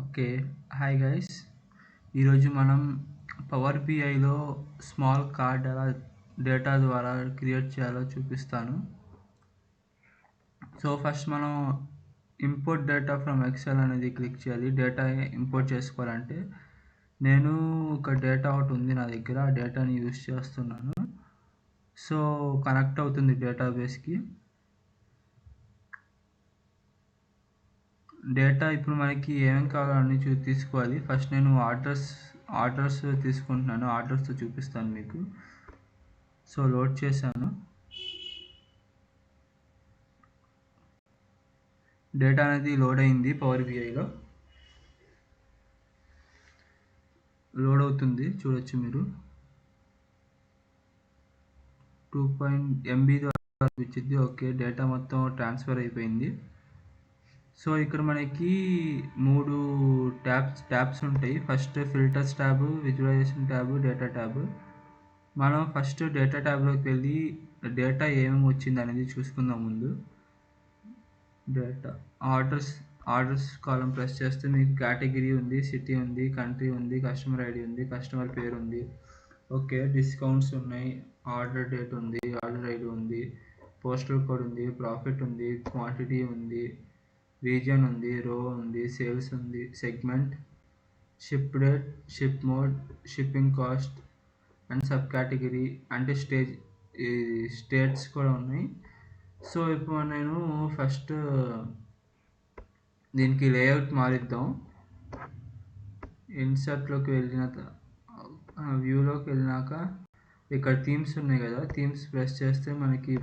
Okay. Hi guys. ఈరోజు మనం power బిఐలో small card ఎలా డేటా ద్వారా క్రియేట్ చేయాలో చూపిస్తాను. సో ఫస్ట్ మనం ఇంపోర్ట్ డేటా ఫ్రమ్ ఎక్సెల్ అనేది క్లిక్ చేయాలి. డేటా ఇంపోర్ట్ చేసుకోవాలంటే నేను ఒక డేటా ఒకటి ఉంది నా దగ్గర. ఆ డేటాని యూజ్ చేస్తున్నాను. సో కనెక్ట్ అవుతుంది డేటాబేస్కి. డేటా ఇప్పుడు మనకి ఏమేమి కావాలో అన్నీ తీసుకోవాలి. ఫస్ట్ నేను ఆర్డర్స్ తీసుకుంటున్నాను. ఆర్డర్స్తో చూపిస్తాను మీకు. సో లోడ్ చేశాను. డేటా అనేది లోడ్ అయింది. పవర్ బిఐలో లోడ్ అవుతుంది, చూడొచ్చు మీరు. 2 MB ద్వారా చూపించింది. ఓకే, డేటా మొత్తం ట్రాన్స్ఫర్ అయిపోయింది. సో ఇక్కడ మనకి 3 ట్యాబ్స్ ఉంటాయి. First filters tab, visualisation tab, data tab. మనం ఫస్ట్ డేటా ట్యాబ్లోకి వెళ్ళి డేటా ఏమేమి వచ్చింది అనేది చూసుకుందాం. ముందు డేటా ఆర్డర్స్ కాలం ప్రెస్ చేస్తే మీకు కేటగిరీ ఉంది, సిటీ ఉంది, కంట్రీ ఉంది, కస్టమర్ ఐడి ఉంది, కస్టమర్ పేరు ఉంది. ఓకే, డిస్కౌంట్స్ ఉన్నాయి, ఆర్డర్ డేట్ ఉంది, ఆర్డర్ ఐడి ఉంది, పోస్టల్ కోడ్ ఉంది, ప్రాఫిట్ ఉంది, క్వాంటిటీ ఉంది, రీజియన్ ఉంది, రో ఉంది, సేల్స్ ఉంది, segment, ship date, ship mode, shipping cost and sub category అంటే స్టేట్స్ కూడా ఉన్నాయి. సో ఇప్పుడు నేను ఫస్ట్ దీనికి లేఅవుట్ మారిద్దాం. ఇన్సర్ట్లోకి వ్యూలోకి వెళ్ళినాక ఇక్కడ థీమ్స్ ఉన్నాయి కదా, థీమ్స్ ప్రెస్ చేస్తే మనకి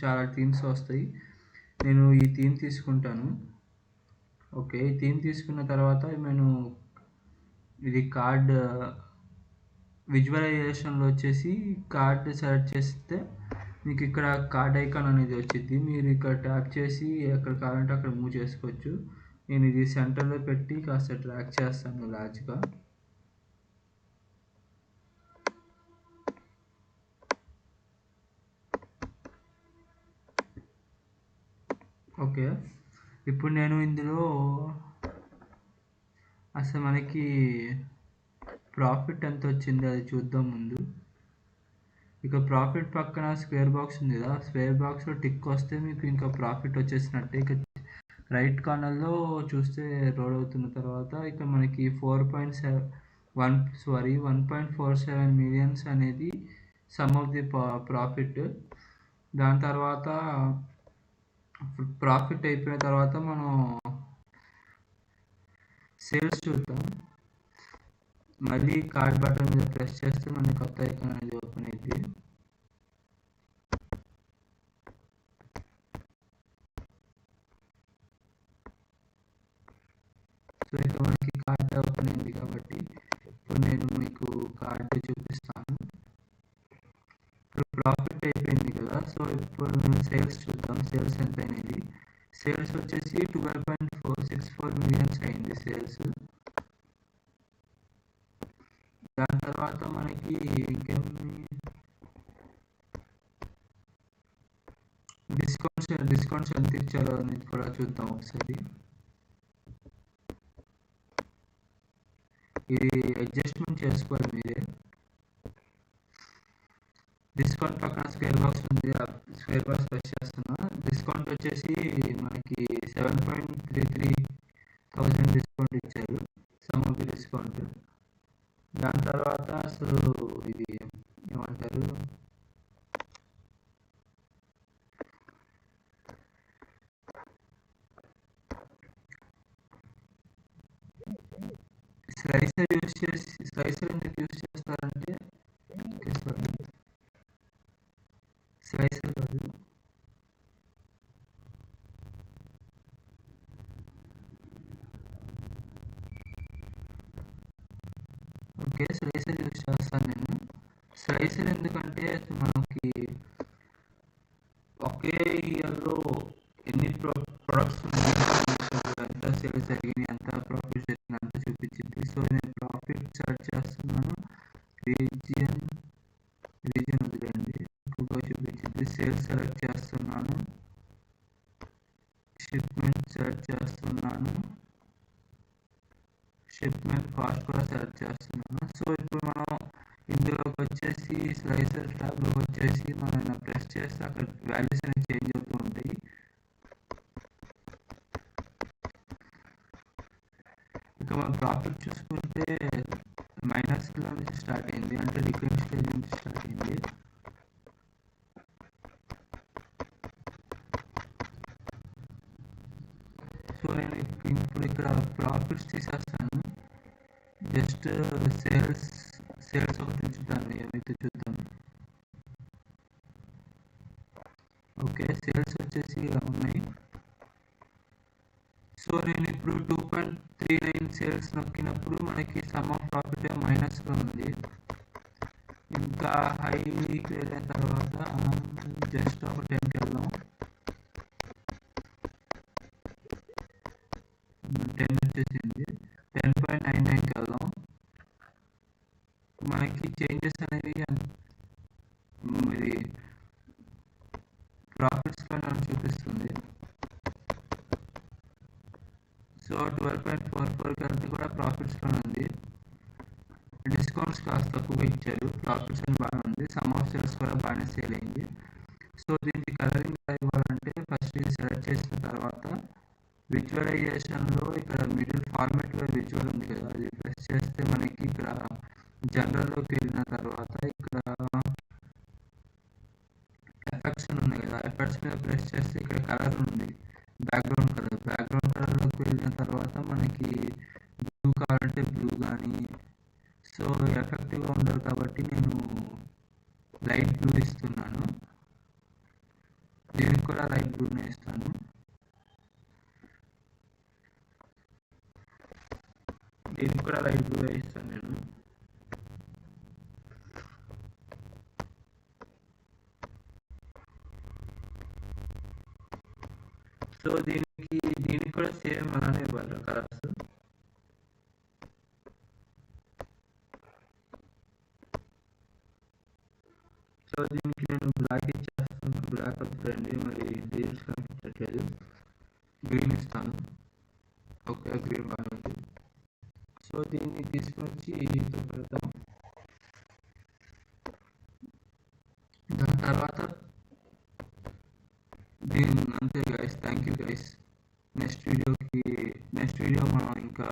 చాలా థీమ్స్ వస్తాయి. నేను ఈ థీమ్ తీసుకుంటాను. ఓకే, ఈ థీమ్ తీసుకున్న తర్వాత నేను ఇది కార్డ్ విజువలైజేషన్లో వచ్చేసి కార్డ్ సెలెక్ట్ చేస్తే మీకు ఇక్కడ కార్డ్ ఐకాన్ అనేది వచ్చింది. మీరు ఇక్కడ ట్యాప్ చేసి ఎక్కడ కావాలంటే అక్కడ మూవ్ చేసుకోవచ్చు. నేను ఇది సెంటర్లో పెట్టి కాస్త ట్రాక్ చేస్తాను లార్జ్గా. ఓకే, ఇప్పుడు నేను ఇందులో అసలు మనకి ప్రాఫిట్ ఎంత వచ్చింది అది చూద్దాం ముందు. ఇక ప్రాఫిట్ పక్కన స్క్వేర్ బాక్స్ ఉంది కదా, స్క్వేర్ బాక్స్లో టిక్ వస్తే మీకు ఇంకా ప్రాఫిట్ వచ్చేసినట్టే. ఇక రైట్ కార్నర్లో చూస్తే రోల్ అవుతున్న తర్వాత ఇక మనకి 1.47 మిలియన్స్ అనేది సమ్ ఆఫ్ ది ప్రాఫిట్. దాని తర్వాత ప్రాఫిట్ అయిపోయిన తర్వాత మనం సేల్స్ చూద్దాం. మళ్ళీ కార్డ్ బటన్ మీద ప్రెస్ చేస్తే మనకి కొత్త ఐకాన్ అనేది ఓపెన్ అయింది. సో ఇక మనకి కార్డ్ ఓపెన్ అయింది కాబట్టి ఇప్పుడు నేను మీకు కార్డ్ చూపిస్తాను. ఇప్పుడు ప్రాఫిట్ అయిపోయింది కదా, సో ఇప్పుడు సేల్స్ చూద్దాం. సేల్స్ ఎంత అయినది. సేల్స్ వచ్చేసి 12.464 మిలియన్స్ అయింది సేల్స్. దాని తర్వాత మనకి డిస్కౌంట్స్ ఎంత ఇచ్చారో అనేది కూడా చూద్దాం ఒకసారి. ఇది అడ్జస్ట్మెంట్ చేసుకోవాలి మీరే. డిస్కౌంట్ పక్కన స్క్వేర్ బాక్స్ ఉంది, స్క్వేర్ బాక్స్ ప్రెస్ చేస్తున్నా. డిస్కౌంట్ వచ్చేసి మనకి 7.33,000 డిస్కౌంట్ ఇచ్చారు, సమ్ ఆఫ్ ది డిస్కౌంట్. దాని తర్వాత అసలు ఇది ఏమంటారు, స్లైసర్ ఎందుకు యూజ్ చేస్తారంటే స్లైసర్ కాదు, ఓకే స్లైసర్ యూజ్ చేస్తాను నేను. స్లైసర్ ఎందుకంటే మనకి ఒకే ఇయర్లో ఎన్ని ప్రొడక్ట్స్ ఉన్నాయి, ఎంత సేల్స్ జరిగింది, ఎంత ప్రాఫిట్ జరిగింది అంత చూపించింది. సో నేను ప్రాఫిట్ సెర్చ్ చేస్తున్నాను. రీజియన్ వదిలేండి, ఎక్కువగా చూపించింది. సేల్స్ సెలెక్ట్ చేస్తున్నాను, షిప్మెంట్ సెలెక్ట్ చేస్తున్నాను, షిప్మెంట్ కాస్ట్ కూడా సెలెక్ట్ చేస్తున్నాను. సో ఇప్పుడు మనం ఇందులోకి వచ్చేసి స్లైసర్ ట్యాబ్లోకి వచ్చేసి మనం ప్రెస్ చేస్తే అక్కడ వాల్యూస్ అనేవి చేంజ్ అవుతూ ఉంటాయి. ఇక మన ప్రాఫిట్ చూసుకుంటే మైనస్లో నుంచి స్టార్ట్ అయింది, అంటే డిక్లైన్ స్టేజ్ నుంచి స్టార్ట్ అయింది. సో నేను ఇప్పుడు ఇక్కడ ప్రాఫిట్స్ తీసేస్తాను. జస్ట్ సేల్స్ ఒకటి ఉంచుతాను, ఏమైతే చూద్దాం. ఓకే, సేల్స్ వచ్చేసి ఇలా ఉన్నాయి. సో నేను ఇప్పుడు 2.39 సేల్స్ నొక్కినప్పుడు మనకి సమ్ ఆఫ్ ప్రాఫిట్ మైనస్లో ఉంది. ఇంకా హైకి వెళ్ళిన తర్వాత జస్ట్ ఒక 10కి వెళ్దాం. 10 వచ్చేసింది. 10.99కి వెళ్దాం. మనకి చేంజెస్ అనేవి మరి ప్రాఫిట్స్ పైన చూపిస్తుంది. సో 12.44 కంటే కూడా ప్రాఫిట్స్లో ఉంది. డిస్కౌంట్స్ కాస్త తక్కువగా ఇచ్చారు, ప్రాఫిట్స్ అని బాగా ఉంది. సమ్ ఆఫ్ సేల్స్ కూడా బాగానే సేల్ అయింది. సో దీనికి కలరింగ్ ఇవ్వాలంటే ఫస్ట్ ఇది సెలెక్ట్ చేసిన తర్వాత విజువలైజేషన్లో ఇక్కడ మిడిల్ ఫార్మాట్ విజువల్ ఉంది కదా, అది ప్రెస్ చేస్తే మనకి ఇక్కడ జనరల్లోకి వెళ్ళిన తర్వాత ఇక్కడ ఎఫెక్ట్స్ ఉన్నాయి కదా, ఎఫెక్ట్స్ మీద ప్రెస్ చేస్తే ఇక్కడ కలర్ ఉంది, బ్యాక్గ్రౌండ్ కలర్లోకి వెళ్ళిన తర్వాత మనకి బ్లూ కావాలంటే బ్లూ కానీ. సో ఎఫెక్టివ్గా ఉండదు కాబట్టి నేను లైట్ బ్లూ ఇస్తున్నాను. దీనికి కూడా లైట్ బ్లూనే ఇస్తాను. దీనికి కూడా లైట్ బ్లూ ఇస్తాను నేను. సో దీనికి కూడా సేమ్ అలానే ఇవ్వాలి కలర్స్. సో దీనికి నేను బ్లాక్ ఇచ్చేస్తాను. బ్లాక్ వద్దండి, మరి డీల్స్ కనిపించట్లేదు, గ్రీన్ ఇస్తాను. ఓకే, గ్రీన్ బాగా ఉంది. సో దీన్ని తీసుకొచ్చి పెడతాం. దాని తర్వాత అంతే guys. Thank you guys. Next video మనం ఇంకా